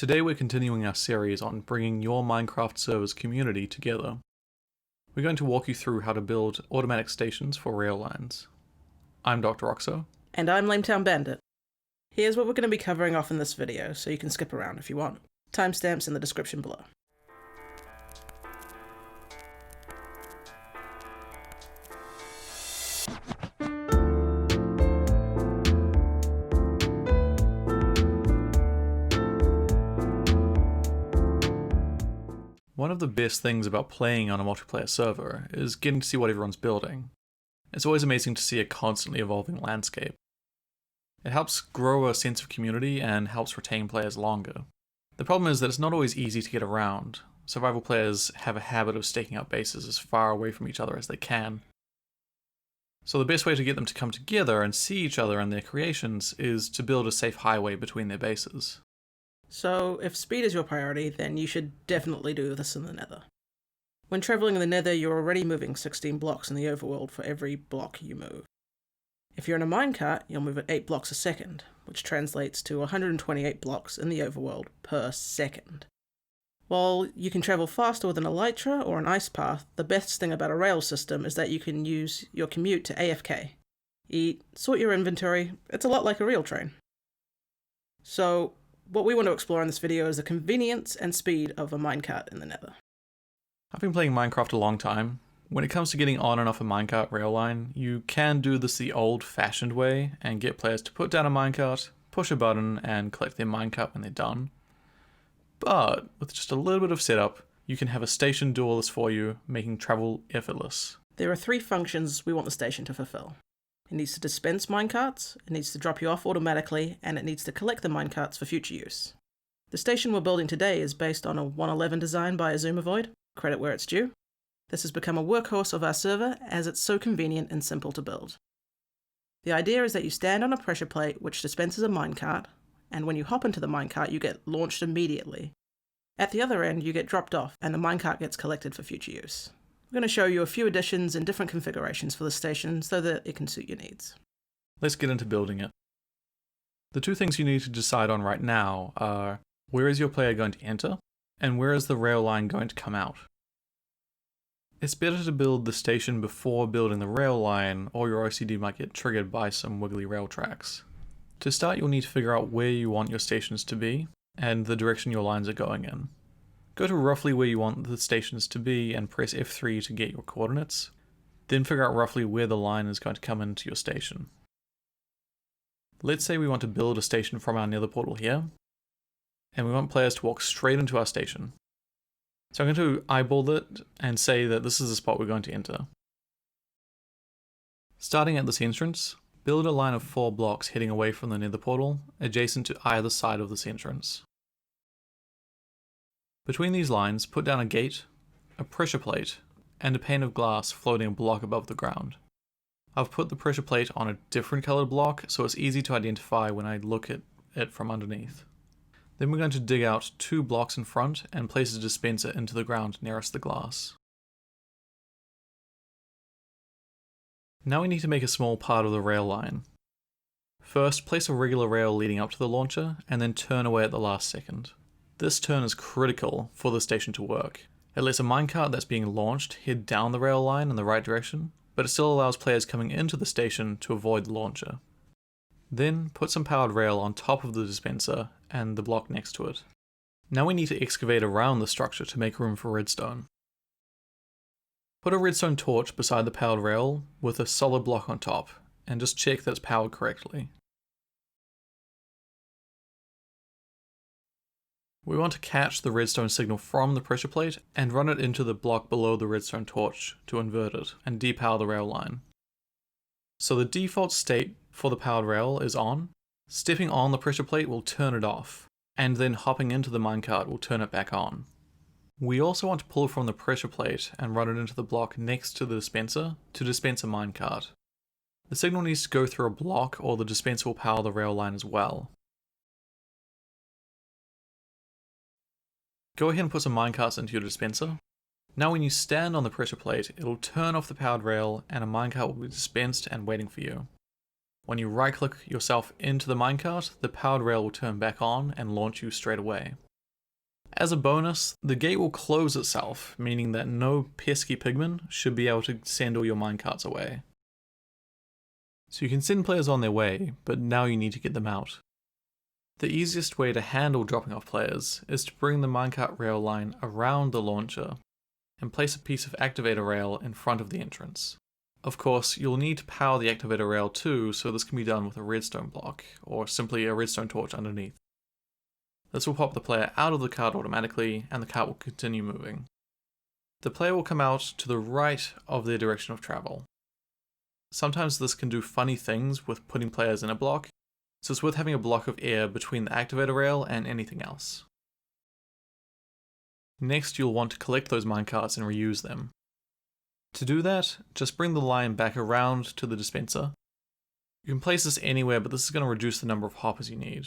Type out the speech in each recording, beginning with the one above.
Today we're continuing our series on bringing your Minecraft server's community together. We're going to walk you through how to build automatic stations for rail lines. I'm Dr. Roxo. And I'm Lametown Bandit. Here's what we're going to be covering off in this video, so you can skip around if you want. Timestamps in the description below. One of the best things about playing on a multiplayer server is getting to see what everyone's building. It's always amazing to see a constantly evolving landscape. It helps grow a sense of community and helps retain players longer. The problem is that it's not always easy to get around. Survival players have a habit of staking out bases as far away from each other as they can. So the best way to get them to come together and see each other and their creations is to build a safe highway between their bases. So, if speed is your priority, then you should definitely do this in the Nether. When travelling in the Nether, you're already moving 16 blocks in the overworld for every block you move. If you're in a minecart, you'll move at 8 blocks a second, which translates to 128 blocks in the overworld per second. While you can travel faster with an elytra or an ice path, the best thing about a rail system is that you can use your commute to AFK. Eat, sort your inventory, it's a lot like a real train. So, what we want to explore in this video is the convenience and speed of a minecart in the Nether. I've been playing Minecraft a long time. When it comes to getting on and off a minecart rail line, you can do this the old-fashioned way and get players to put down a minecart, push a button, and collect their minecart when they're done. But with just a little bit of setup, you can have a station do all this for you, making travel effortless. There are 3 functions we want the station to fulfill. It needs to dispense minecarts, it needs to drop you off automatically, and it needs to collect the minecarts for future use. The station we're building today is based on a 111 design by Xumavoid, credit where it's due. This has become a workhorse of our server as it's so convenient and simple to build. The idea is that you stand on a pressure plate which dispenses a minecart, and when you hop into the minecart you get launched immediately. At the other end you get dropped off and the minecart gets collected for future use. I'm going to show you a few additions and different configurations for the station so that it can suit your needs. Let's get into building it. The 2 things you need to decide on right now are where is your player going to enter and where is the rail line going to come out. It's better to build the station before building the rail line or your OCD might get triggered by some wiggly rail tracks. To start, you'll need to figure out where you want your stations to be and the direction your lines are going in. Go to roughly where you want the stations to be and press F3 to get your coordinates. Then figure out roughly where the line is going to come into your station. Let's say we want to build a station from our nether portal here, and we want players to walk straight into our station. So I'm going to eyeball it and say that this is the spot we're going to enter. Starting at this entrance, build a line of 4 blocks heading away from the nether portal, adjacent to either side of this entrance. Between these lines, put down a gate, a pressure plate, and a pane of glass floating a block above the ground. I've put the pressure plate on a different coloured block so it's easy to identify when I look at it from underneath. Then we're going to dig out 2 blocks in front and place a dispenser into the ground nearest the glass. Now we need to make a small part of the rail line. First, place a regular rail leading up to the launcher and then turn away at the last second. This turn is critical for the station to work. It lets a minecart that's being launched head down the rail line in the right direction, but it still allows players coming into the station to avoid the launcher. Then put some powered rail on top of the dispenser and the block next to it. Now we need to excavate around the structure to make room for redstone. Put a redstone torch beside the powered rail with a solid block on top, and just check that it's powered correctly. We want to catch the redstone signal from the pressure plate and run it into the block below the redstone torch to invert it and depower the rail line. So the default state for the powered rail is on. Stepping on the pressure plate will turn it off, and then hopping into the minecart will turn it back on. We also want to pull from the pressure plate and run it into the block next to the dispenser to dispense a minecart. The signal needs to go through a block or the dispenser will power the rail line as well. Go ahead and put some minecarts into your dispenser. Now when you stand on the pressure plate, it'll turn off the powered rail and a minecart will be dispensed and waiting for you. When you right click yourself into the minecart, the powered rail will turn back on and launch you straight away. As a bonus, the gate will close itself, meaning that no pesky pigmen should be able to send all your minecarts away. So you can send players on their way, but now you need to get them out. The easiest way to handle dropping off players is to bring the minecart rail line around the launcher and place a piece of activator rail in front of the entrance. Of course, you'll need to power the activator rail too, so this can be done with a redstone block, or simply a redstone torch underneath. This will pop the player out of the cart automatically, and the cart will continue moving. The player will come out to the right of their direction of travel. Sometimes this can do funny things with putting players in a block, so it's worth having a block of air between the activator rail and anything else. Next, you'll want to collect those minecarts and reuse them. To do that, just bring the line back around to the dispenser. You can place this anywhere, but this is going to reduce the number of hoppers you need.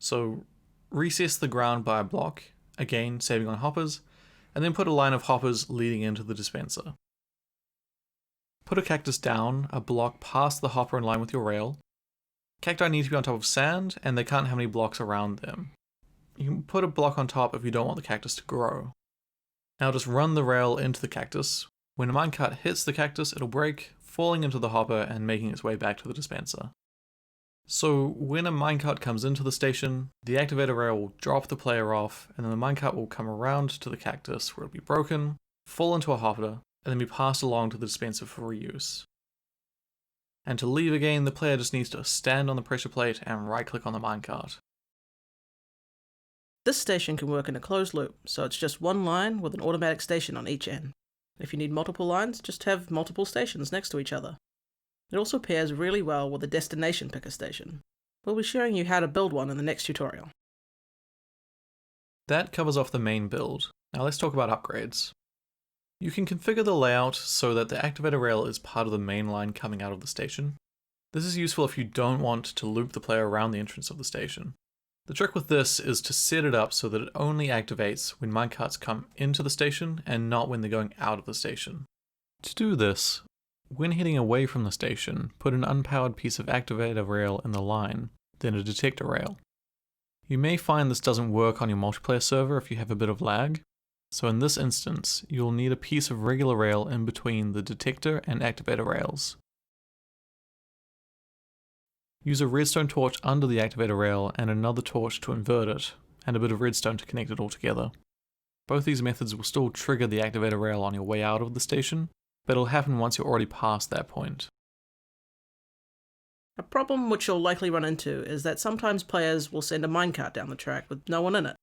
So, recess the ground by a block, again saving on hoppers, and then put a line of hoppers leading into the dispenser. Put a cactus down a block past the hopper in line with your rail. Cacti need to be on top of sand, and they can't have any blocks around them. You can put a block on top if you don't want the cactus to grow. Now just run the rail into the cactus. When a minecart hits the cactus, it'll break, falling into the hopper and making its way back to the dispenser. So when a minecart comes into the station, the activator rail will drop the player off, and then the minecart will come around to the cactus where it'll be broken, fall into a hopper, and then be passed along to the dispenser for reuse. And to leave again, the player just needs to stand on the pressure plate and right click on the minecart. This station can work in a closed loop, so it's just one line with an automatic station on each end. If you need multiple lines, just have multiple stations next to each other. It also pairs really well with a destination picker station. We'll be showing you how to build one in the next tutorial. That covers off the main build. Now let's talk about upgrades. You can configure the layout so that the activator rail is part of the main line coming out of the station. This is useful if you don't want to loop the player around the entrance of the station. The trick with this is to set it up so that it only activates when minecarts come into the station and not when they're going out of the station. To do this, when heading away from the station, put an unpowered piece of activator rail in the line, then a detector rail. You may find this doesn't work on your multiplayer server if you have a bit of lag, so in this instance, you'll need a piece of regular rail in between the detector and activator rails. Use a redstone torch under the activator rail and another torch to invert it, and a bit of redstone to connect it all together. Both these methods will still trigger the activator rail on your way out of the station, but it'll happen once you're already past that point. A problem which you'll likely run into is that sometimes players will send a minecart down the track with no one in it.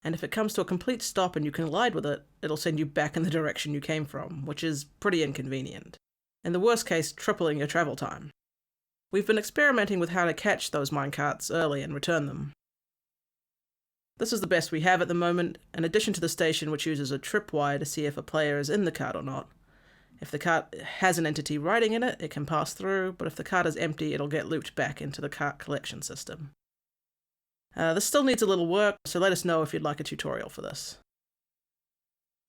And if it comes to a complete stop and you collide with it, it'll send you back in the direction you came from, which is pretty inconvenient. In the worst case, tripling your travel time. We've been experimenting with how to catch those minecarts early and return them. This is the best we have at the moment, in addition to the station which uses a tripwire to see if a player is in the cart or not. If the cart has an entity riding in it, it can pass through, but if the cart is empty, it'll get looped back into the cart collection system. This still needs a little work, so let us know if you'd like a tutorial for this.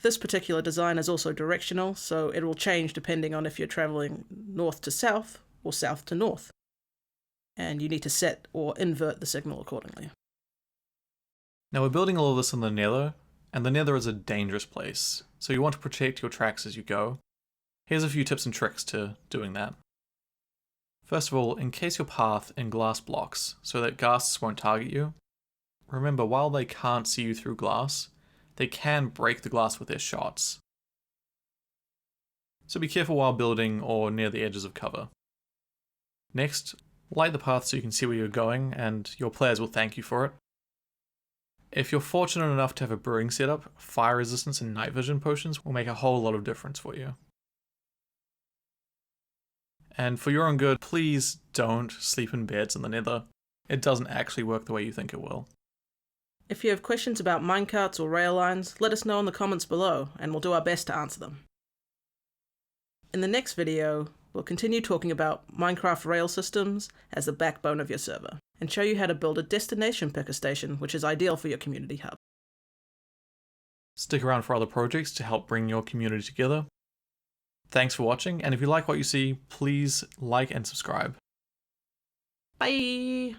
This particular design is also directional, so it will change depending on if you're traveling north to south or south to north. And you need to set or invert the signal accordingly. Now we're building all of this in the Nether, and the Nether is a dangerous place, so you want to protect your tracks as you go. Here's a few tips and tricks to doing that. First of all, encase your path in glass blocks so that ghasts won't target you. Remember, while they can't see you through glass, they can break the glass with their shots. So be careful while building or near the edges of cover. Next, light the path so you can see where you're going, and your players will thank you for it. If you're fortunate enough to have a brewing setup, fire resistance and night vision potions will make a whole lot of difference for you. And for your own good, please don't sleep in beds in the Nether. It doesn't actually work the way you think it will. If you have questions about minecarts or rail lines, let us know in the comments below, and we'll do our best to answer them. In the next video, we'll continue talking about Minecraft rail systems as the backbone of your server, and show you how to build a destination picker station which is ideal for your community hub. Stick around for other projects to help bring your community together. Thanks for watching, and if you like what you see, please like and subscribe. Bye!